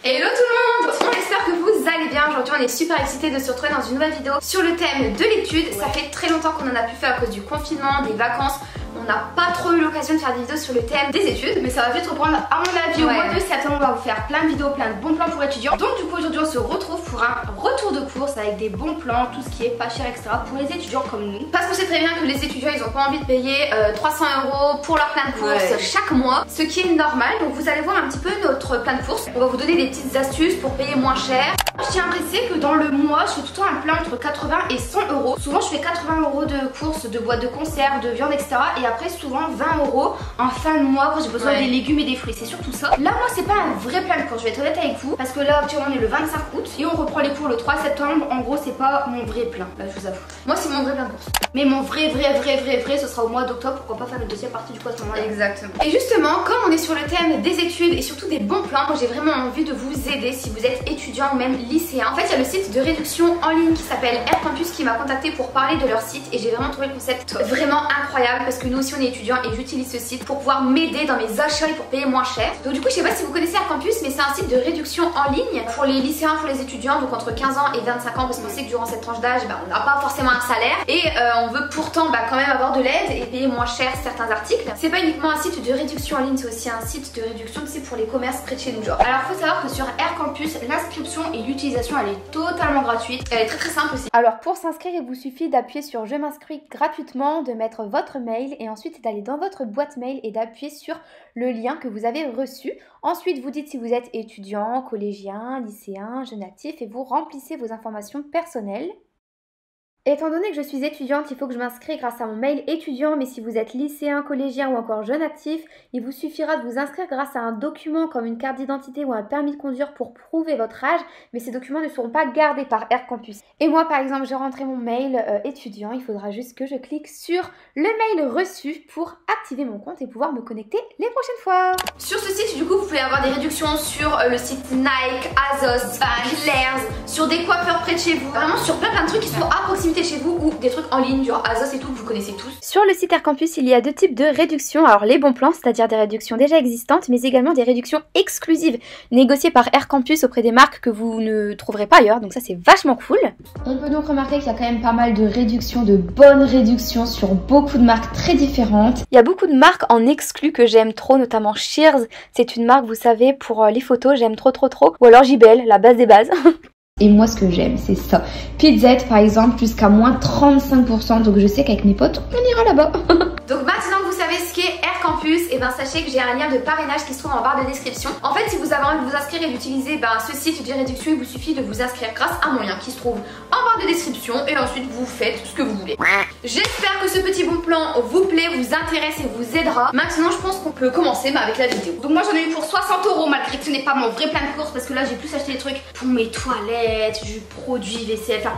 Hello tout le monde, on espère que vous allez bien. Aujourd'hui on est super excités de se retrouver dans une nouvelle vidéo sur le thème de l'étude. Ça fait très longtemps qu'on en a pu faire à cause du confinement, des vacances. On n'a pas trop eu l'occasion de faire des vidéos sur le thème des études, mais ça va vite reprendre à mon avis. Au mois de septembre on va vous faire plein de vidéos, plein de bons plans pour étudiants. Donc du coup aujourd'hui on se retrouve pour un retour de course avec des bons plans, tout ce qui est pas cher etc. pour les étudiants comme nous. Parce qu'on sait très bien que les étudiants ils ont pas envie de payer 300 € pour leur plein de courses chaque mois, ce qui est normal. Donc vous allez voir un petit peu notre plein de courses. On va vous donner des petites astuces pour payer moins cher. Je tiens à préciser que dans le mois je fais tout le temps un plein entre 80 et 100 €. Souvent je fais 80 € de courses, de boîtes de conserve, de viande etc. Et après souvent 20 € en fin de mois quand j'ai besoin des légumes et des fruits. C'est surtout ça. Là moi c'est pas un vrai plein de courses, je vais être honnête avec vous. Parce que là actuellement on est le 25 août et on reprend les cours le 3 septembre. En gros c'est pas mon vrai plein, là je vous avoue. Moi c'est mon vrai plein de courses. Mais mon vrai ce sera au mois d'octobre. Pourquoi pas faire une deuxième partie du coup à ce moment-là. Exactement. Et justement comme on est sur le thème des études et surtout des bons plans, j'ai vraiment envie de vous aider si vous êtes étudiant ou même lycéen. En fait il y a le site de réduction en ligne qui s'appelle Air Campus qui m'a contacté pour parler de leur site et j'ai vraiment trouvé le concept vraiment incroyable parce que nous aussi on est étudiants et j'utilise ce site pour pouvoir m'aider dans mes achats et pour payer moins cher. Donc du coup je sais pas si vous connaissez Air Campus, mais c'est un site de réduction en ligne pour les lycéens, pour les étudiants, donc entre 15 ans et 25 ans parce qu'on sait que durant cette tranche d'âge on n'a pas forcément un salaire et on veut pourtant quand même avoir de l'aide et payer moins cher certains articles. C'est pas uniquement un site de réduction en ligne, c'est aussi un site de réduction pour les commerces près de chez nous genre. Alors faut savoir que sur Air Campus l'inscription et l'utilisation elle est totalement gratuite, elle est très simple aussi. Alors pour s'inscrire il vous suffit d'appuyer sur je m'inscris gratuitement, de mettre votre mail et ensuite d'aller dans votre boîte mail et d'appuyer sur le lien que vous avez reçu. Ensuite vous dites si vous êtes étudiant, collégien, lycéen, jeune actif et vous remplissez vos informations personnelles. Étant donné que je suis étudiante, il faut que je m'inscris grâce à mon mail étudiant, mais si vous êtes lycéen, collégien ou encore jeune actif, il vous suffira de vous inscrire grâce à un document comme une carte d'identité ou un permis de conduire pour prouver votre âge, mais ces documents ne seront pas gardés par Air Campus. Et moi par exemple, j'ai rentré mon mail étudiant, il faudra juste que je clique sur le mail reçu pour activer mon compte et pouvoir me connecter les prochaines fois. Sur ce site du coup vous pouvez avoir des réductions sur le site Nike, Azos, Claire's, sur des coiffeurs près de chez vous, vraiment sur plein de trucs qui sont à proximité chez vous ou des trucs en ligne genre Azos et tout que vous connaissez tous. Sur le site Air Campus il y a deux types de réductions, alors les bons plans, c'est-à-dire des réductions déjà existantes, mais également des réductions exclusives négociées par Air Campus auprès des marques que vous ne trouverez pas ailleurs, donc ça c'est vachement cool. On peut donc remarquer qu'il y a quand même pas mal de réductions, de bonnes réductions sur beaucoup de marques très différentes. Il y a beaucoup de marques en exclus que j'aime trop, notamment Shears, c'est une marque vous savez pour les photos, j'aime trop, ou alors JBL, la base des bases. Et moi ce que j'aime c'est ça. Pizzette par exemple jusqu'à moins 35%, donc je sais qu'avec mes potes on ira là-bas. Donc maintenant que vous savez ce qu'est Air Campus, et sachez que j'ai un lien de parrainage qui se trouve en barre de description. En fait si vous avez envie de vous inscrire et d'utiliser ce site de réduction, il vous suffit de vous inscrire grâce à mon lien qui se trouve en barre de description et ensuite vous faites ce que vous voulez. J'espère que ce petit bon plan vous plaît, vous intéresse et vous aidera. Maintenant je pense qu'on peut commencer avec la vidéo. Donc moi j'en ai eu pour 60 € malgré que ce n'est pas mon vrai plein de courses parce que là j'ai plus acheté des trucs pour mes toilettes, du produit vaisselle, enfin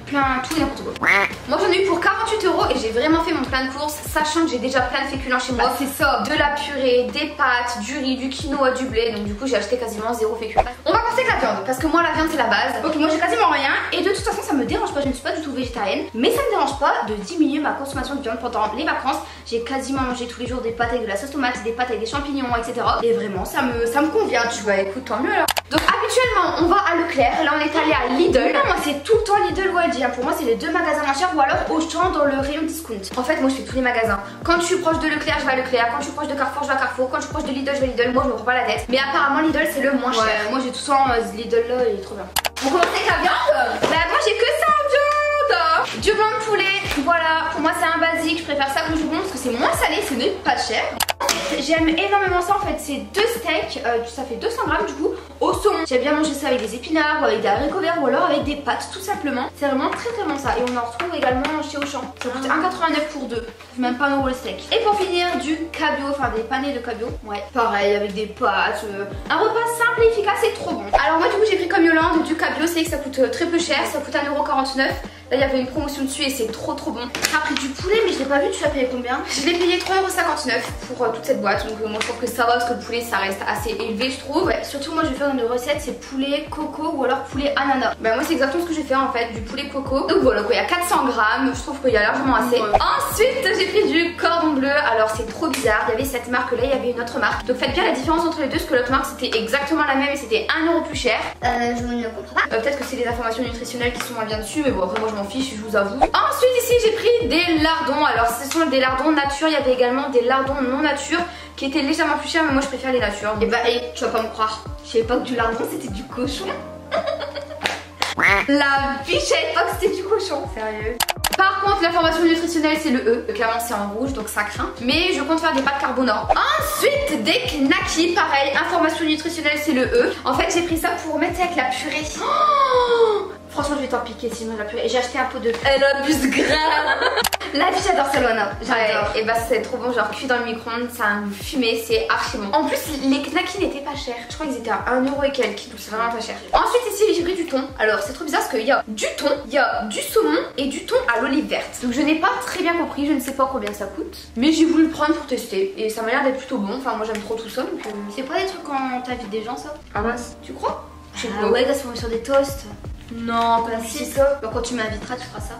plein, tout et n'importe quoi. Moi j'en ai eu pour 48 € et j'ai vraiment fait mon plein de courses sachant que j'ai déjà plein de féculents chez moi. C'est ça, de la purée, des pâtes, du riz, du quinoa, du blé. Donc du coup j'ai acheté quasiment 0 féculents. On va commencer avec la viande parce que moi la viande c'est la base. Donc moi j'ai quasiment rien et de toute façon ça me dérange pas, je ne suis pas du tout végétarienne. Mais ça me dérange pas de diminuer ma consommation de viande pendant les vacances. J'ai quasiment mangé tous les jours des pâtes avec de la sauce tomate, des pâtes avec des champignons etc. Et vraiment ça me convient, tu vois, écoute tant mieux alors. Donc habituellement on va à Leclerc, là on est allé à Lidl. Moi c'est tout le temps Lidl ou Aldi, pour moi c'est les deux magasins moins chers ou alors Auchan dans le rayon discount. En fait moi je fais tous les magasins. Quand je suis proche de Leclerc je vais à Leclerc, quand je suis proche de Carrefour je vais à Carrefour, quand je suis proche de Lidl je vais à Lidl, moi je me prends pas la tête. Mais apparemment Lidl c'est le moins cher. Moi j'ai tout ça en Lidl là, il est trop bien. On commence avec la viande. Moi j'ai que ça en viande. Du blanc de poulet, voilà, pour moi c'est un basique, je préfère ça que le jambon parce que c'est moins salé, ce n'est pas cher. J'aime énormément ça en fait, c'est deux steaks, ça fait 200 grammes du coup, au saumon. J'aime bien manger ça avec des épinards, avec des haricots verts ou alors avec des pâtes tout simplement. C'est vraiment très bon ça et on en retrouve également chez Auchan. Ça coûte 1,89 pour deux, même pas 1 € le steak. Et pour finir du cabillaud, enfin des panés de cabillaud, ouais pareil avec des pâtes, un repas simple et efficace et trop bon. Alors moi du coup j'ai pris comme Yolande du cabillaud, c'est que ça coûte très peu cher, ça coûte 1,49 €. Là il y avait une promotion dessus et c'est trop bon. T'as pris du poulet mais je l'ai pas vu, tu l'as payé combien? Je l'ai payé 3,59 € pour toute cette boîte. Donc moi je trouve que ça va parce que le poulet ça reste assez élevé je trouve. Ouais, surtout moi je vais faire une recette, c'est poulet coco ou alors poulet ananas. Bah moi c'est exactement ce que j'ai fait en fait, du poulet coco. Donc voilà quoi, il y a 400 grammes, je trouve qu'il y a largement assez. Ensuite j'ai pris du cordon bleu, alors c'est trop bizarre, il y avait cette marque là, il y avait une autre marque. Donc faites bien la différence entre les deux parce que l'autre marque c'était exactement la même et c'était 1 € plus cher. Je ne comprends pas. Peut-être que c'est les informations nutritionnelles qui sont moins bien dessus, mais bon après moi je m'en fiche, je vous avoue. Ensuite ici j'ai pris des lardons, alors ce sont des lardons nature, il y avait également des lardons non nature qui étaient légèrement plus chers mais moi je préfère les nature. Et bah tu vas pas me croire, je savais pas que du lardon c'était du cochon. La biche savait pas que c'était du cochon, sérieux. Par contre l'information nutritionnelle c'est le E, clairement c'est en rouge donc ça craint. Mais je compte faire des pâtes carbonara. Ensuite des knackis, pareil, information nutritionnelle c'est le E. En fait j'ai pris ça pour mettre avec la purée. Oh, franchement je vais t'en piquer sinon la purée. Et j'ai acheté un pot de... Elle abuse grave. La vie j'adore ça Loana, j'adore. Et bah c'est trop bon, genre cuit dans le micro-ondes, ça a un fumé, c'est archi bon. En plus les knackis n'étaient pas chers, je crois qu'ils étaient à 1 € et quelques, donc c'est vraiment pas cher. Ensuite ici j'ai pris du thon, alors c'est trop bizarre parce qu'il y a du thon, il y a du saumon et du thon à l'olive verte. Donc je n'ai pas très bien compris, je ne sais pas combien ça coûte, mais j'ai voulu le prendre pour tester et ça m'a l'air d'être plutôt bon, enfin moi j'aime trop tout ça donc... C'est pas des trucs quand t'invites des gens ça? Ah mince, tu crois? Ah ouais, ça se fait sur des toasts. Non, pas si ça. Donc quand tu m'inviteras tu feras ça.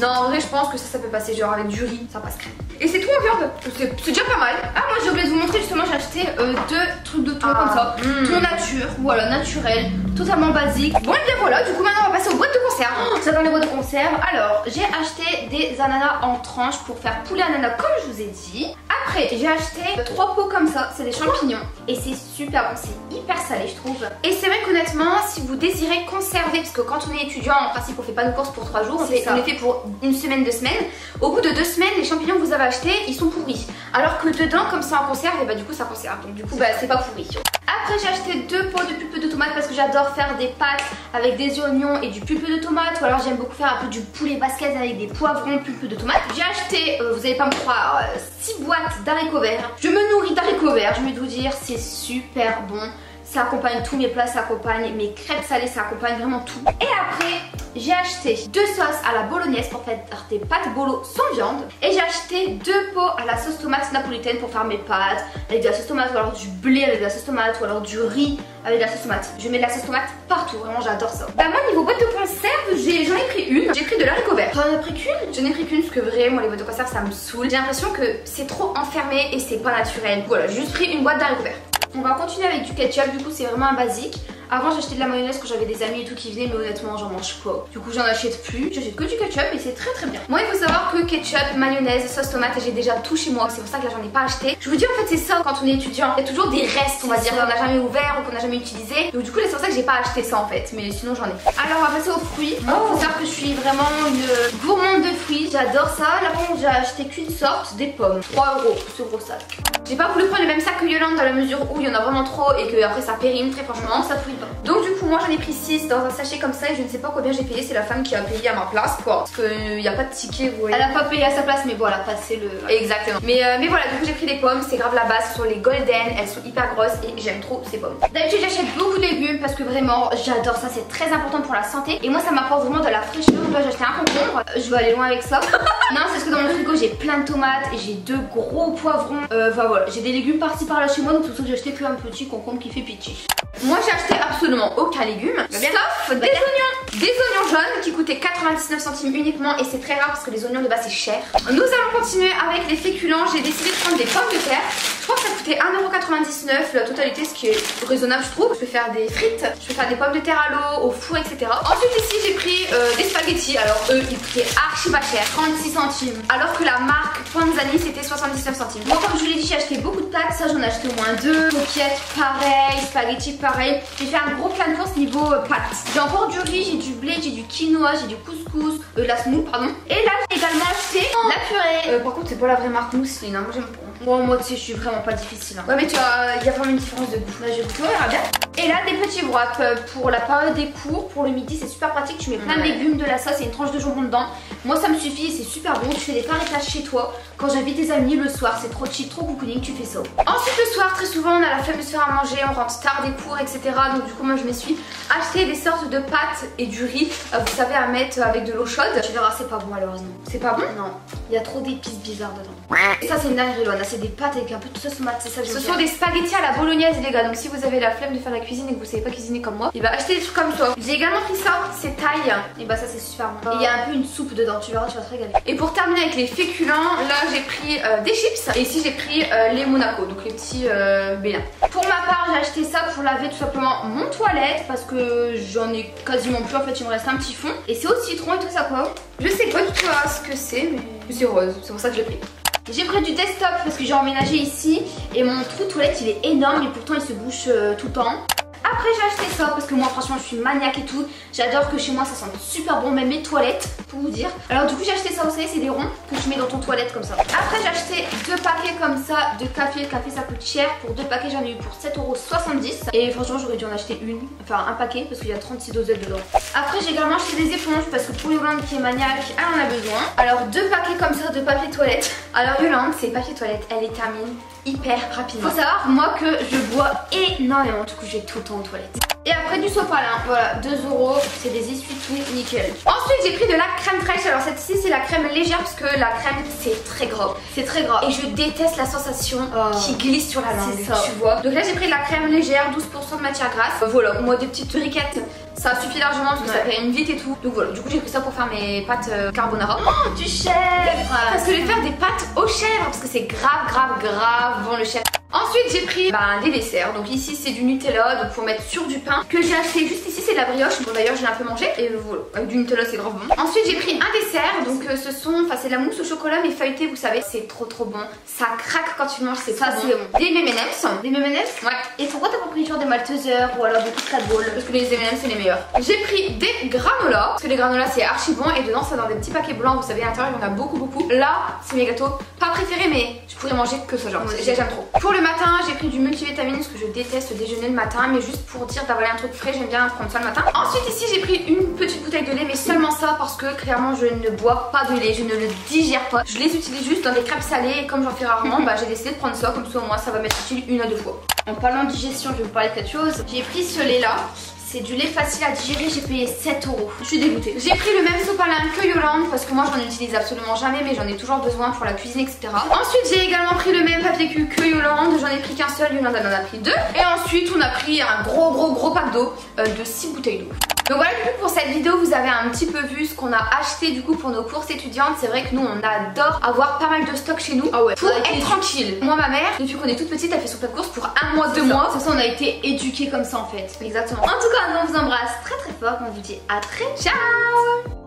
Non en vrai je pense que ça peut passer genre avec du riz, ça passe crème. Et c'est tout en viande, c'est déjà pas mal. Ah moi j'ai oublié de vous montrer justement, j'ai acheté 2 trucs de thon comme ça. Thon nature, voilà, naturel, totalement basique. Bon et bien voilà, du coup maintenant on va passer aux boîtes de conserve. Ça dans les boîtes de conserve. Alors j'ai acheté des ananas en tranches pour faire poulet ananas comme je vous ai dit. Après j'ai acheté 3 pots comme ça, c'est des champignons. Et c'est super bon, c'est hyper salé je trouve. Et c'est vrai qu'honnêtement si vous désirez conserver, parce que quand on est étudiant en principe on fait pas nos courses pour 3 jours, on les fait pour une semaine, 2 semaines. Au bout de 2 semaines les champignons que vous avez achetés ils sont pourris. Alors que dedans comme ça en conserve et bah du coup ça conserve. Donc du coup bah c'est pas pourri. Après j'ai acheté 2 pots de pulpe de tomate parce que j'adore faire des pâtes avec des oignons et du pulpe de tomate. Ou alors j'aime beaucoup faire un peu du poulet basket avec des poivrons, pulpe de tomate. J'ai acheté, vous allez pas me croire, 6 boîtes d'haricots verts. Je me nourris d'haricots verts, je vais vous dire c'est super bon. Ça accompagne tous mes plats, ça accompagne mes crêpes salées, ça accompagne vraiment tout. Et après, j'ai acheté 2 sauces à la bolognaise pour faire des pâtes bolo sans viande. Et j'ai acheté 2 pots à la sauce tomate napolitaine pour faire mes pâtes avec de la sauce tomate ou alors du blé avec de la sauce tomate ou alors du riz avec de la sauce tomate. Je mets de la sauce tomate partout, vraiment j'adore ça. Bah moi niveau boîte de conserve, j'en ai pris une. J'ai pris de l'haricot vert. T'en as pris qu'une? J'en ai pris qu'une parce que vraiment les boîtes de conserve ça me saoule. J'ai l'impression que c'est trop enfermé et c'est pas naturel. Voilà, j'ai juste pris une boîte d'haricots verts. On va continuer avec du ketchup, du coup c'est vraiment un basique. Avant j'achetais de la mayonnaise quand j'avais des amis et tout qui venaient, mais honnêtement j'en mange pas. Du coup j'en achète plus, j'achète que du ketchup et c'est très bien. Moi il faut savoir que ketchup, mayonnaise, sauce tomate, j'ai déjà tout chez moi. C'est pour ça que là j'en ai pas acheté. Je vous dis en fait c'est ça quand on est étudiant. Il y a toujours des restes on va dire qu'on n'a jamais ouvert ou qu'on n'a jamais utilisé. Donc du coup c'est pour ça que j'ai pas acheté ça en fait. Mais sinon j'en ai. Alors on va passer aux fruits. Il faut savoir que je suis vraiment une gourmande de fruits, j'adore ça. Là bon j'ai acheté qu'une sorte, des pommes. 3 € ce gros sac. J'ai pas voulu prendre le même sac que Yolande dans la mesure où il y en a vraiment trop et que après ça périme très franchement. Ça fouille pas. Donc du coup moi j'en ai pris 6 dans un sachet comme ça et je ne sais pas combien j'ai payé, c'est la femme qui a payé à ma place quoi. Parce qu'il n'y a pas de ticket vous voyez. Elle a pas payé à sa place mais bon elle a passé le... Exactement. Mais voilà du coup j'ai pris des pommes, c'est grave la base, ce sont les golden, elles sont hyper grosses et j'aime trop ces pommes. D'habitude j'achète beaucoup de légumes parce que vraiment j'adore ça, c'est très important pour la santé. Et moi ça m'apporte vraiment de la fraîcheur. Donc là j'ai acheté un concombre, je vais aller loin avec ça. Non c'est parce que dans mon frigo j'ai plein de tomates et j'ai 2 gros poivrons. Enfin voilà, j'ai des légumes par-ci par-là chez moi donc c'est pour ça que j'ai acheté qu'un petit concombre qui fait pitié. Moi j'ai acheté absolument aucun légume, sauf des oignons. Des oignons jaunes qui coûtaient 99 centimes uniquement et c'est très rare parce que les oignons de base c'est cher. Nous allons continuer avec les féculents, j'ai décidé de prendre des pommes de terre. Je crois que ça coûtait 1,99 € la totalité, ce qui est raisonnable je trouve. Je peux faire des frites, je peux faire des pommes de terre à l'eau, au four etc. Ensuite ici j'ai pris des spaghettis, alors eux ils coûtaient archi pas cher, 36 centimes. Alors que la marque Panzani c'était 79 centimes. Moi comme je vous l'ai dit j'ai acheté beaucoup de pâtes, ça j'en ai acheté au moins 2. Coquillettes pareil, spaghettis pareil. J'ai fait un gros plein de courses niveau pâtes. J'ai encore du riz, j'ai du blé, j'ai du quinoa, j'ai du couscous, de la semoule pardon. Et là j'ai également acheté la purée. Par contre c'est pas la vraie marque mousseline, hein. Moi j'aime pas. Bon, moi tu sais, je suis vraiment pas difficile. Hein. Ouais, mais tu vois, il y a vraiment une différence de goût. Là, je goûte, on verra bien. Et là, des petits wraps pour la période des cours. Pour le midi, c'est super pratique. Tu mets plein de légumes, de la sauce et une tranche de jambon dedans. Moi, ça me suffit, c'est super bon. Tu fais des carretages chez toi. Quand j'invite des amis le soir, c'est trop cheap, trop cocooning, tu fais ça. Ensuite, le soir, très souvent, on a la flemme de se faire à manger, on rentre tard des cours, etc. Donc, du coup, moi, je me suis acheté des sortes de pâtes et du riz, vous savez, à mettre avec de l'eau chaude. Tu verras, c'est pas bon, malheureusement. C'est pas bon? Non. Il y a trop d'épices bizarres dedans. Et ça, c'est une dinguerie, Loana. C'est des pâtes avec un peu de sauce tomate, c'est ça que je veux dire. Ce sont des spaghettis à la bolognaise, les gars. Donc, si vous avez la flemme de faire la cuisine et que vous savez pas cuisiner comme moi, et bah, achetez des trucs comme ça. J'ai également pris ça, c'est thaï. Et bah, ça, c'est super bon. Et il y a un peu une soupe dedans, tu verras, tu vas te régaler. Et pour terminer avec les féculents, là, j'ai pris des chips. Et ici, j'ai pris les Monaco, donc les petits Bélins. Pour ma part, j'ai acheté ça pour laver tout simplement mon toilette parce que j'en ai quasiment plus. En fait, il me reste un petit fond. Et c'est au citron et tout ça, quoi. Je sais pas du tout ce que c'est, mais c'est rose. C'est pour ça que je l'ai pris. J'ai pris du desktop parce que j'ai emménagé ici et mon trou de toilette il est énorme et pourtant il se bouche tout le temps. Après j'ai acheté ça parce que moi franchement je suis maniaque et tout. J'adore que chez moi ça sente super bon, même mes toilettes pour vous dire. Alors du coup j'ai acheté ça, vous savez c'est des ronds que tu mets dans ton toilette comme ça. Après j'ai acheté 2 paquets comme ça de café. Le café ça coûte cher. Pour 2 paquets j'en ai eu pour 7,70 €. Et franchement j'aurais dû en acheter un paquet parce qu'il y a 36 dosettes dedans. Après j'ai également acheté des éponges parce que pour Yolande qui est maniaque elle en a besoin. Alors 2 paquets comme ça de papier toilette. Alors Yolande c'est papier toilette, elle les termine hyper rapidement. Faut savoir moi que je bois énormément, du coup j'ai tout le temps aux toilettes. Et après du sopalin, voilà 2 €, c'est des essuie-tout nickel. Ensuite j'ai pris de la crème fraîche. Alors cette ci c'est la crème légère parce que la crème c'est très gras. C'est très gras et je déteste la sensation qui glisse sur la langue, tu vois. Donc là j'ai pris de la crème légère, 12% de matière grasse. Voilà, moi des petites briquettes ça suffit largement parce que ça fait une vite et tout. Donc voilà, du coup j'ai pris ça pour faire mes pâtes carbonara. Oh du chèvre. Parce que je vais faire des pâtes aux chèvres parce que c'est grave bon le chèvre. Ensuite j'ai pris des desserts. Donc ici c'est du Nutella, donc faut mettre sur du pain que j'ai acheté juste ici, c'est de la brioche. Bon d'ailleurs j'ai un peu mangé et voilà, avec du Nutella c'est grave bon. Ensuite j'ai pris un dessert, donc c'est de la mousse au chocolat mais feuilletée, vous savez, c'est trop bon. Ça craque quand tu le manges, c'est ça bon. Des M&M's. Des M&M's. Ouais. Et pourquoi t'as pas pris genre des Maltesers ou alors des Kit Ball? Parce que les M&M's c'est les meilleurs. J'ai pris des granolas parce que les granolas c'est archi bon et dedans c'est dans des petits paquets blancs, vous savez à l'intérieur il y en a beaucoup. Là c'est mes gâteaux pas préférés mais je pourrais manger que ce genre, j'aime trop. Pour le matin j'ai pris du multivitamine parce que je déteste déjeuner le matin, mais juste pour dire d'avaler un truc frais, j'aime bien prendre ça le matin. Ensuite ici j'ai pris une petite bouteille de lait, mais seulement ça parce que clairement je ne bois pas de lait, je ne le digère pas. Je les utilise juste dans des crêpes salées et comme j'en fais rarement, j'ai décidé de prendre ça, comme ça au moins ça va m'être utile 1 à 2 fois. En parlant de digestion, je vais vous parler de quelque chose. J'ai pris ce lait là. C'est du lait facile à digérer, j'ai payé 7 €. Je suis dégoûtée. J'ai pris le même sopalin que Yolande parce que moi j'en utilise absolument jamais mais j'en ai toujours besoin pour la cuisine etc. Ensuite j'ai également pris le même papier cul que Yolande, j'en ai pris qu'un seul, Yolande en a pris 2. Et ensuite on a pris un gros pack d'eau de 6 bouteilles d'eau. Donc voilà, du coup pour cette vidéo vous avez un petit peu vu ce qu'on a acheté du coup pour nos courses étudiantes. C'est vrai que nous on adore avoir pas mal de stock chez nous pour être tranquille. Moi ma mère depuis qu'on est toute petite elle fait son plat de courses pour 1 mois, 2 mois. C'est ça, on a été éduqués comme ça en fait. Exactement. En tout cas on vous embrasse très fort, on vous dit à très ciao.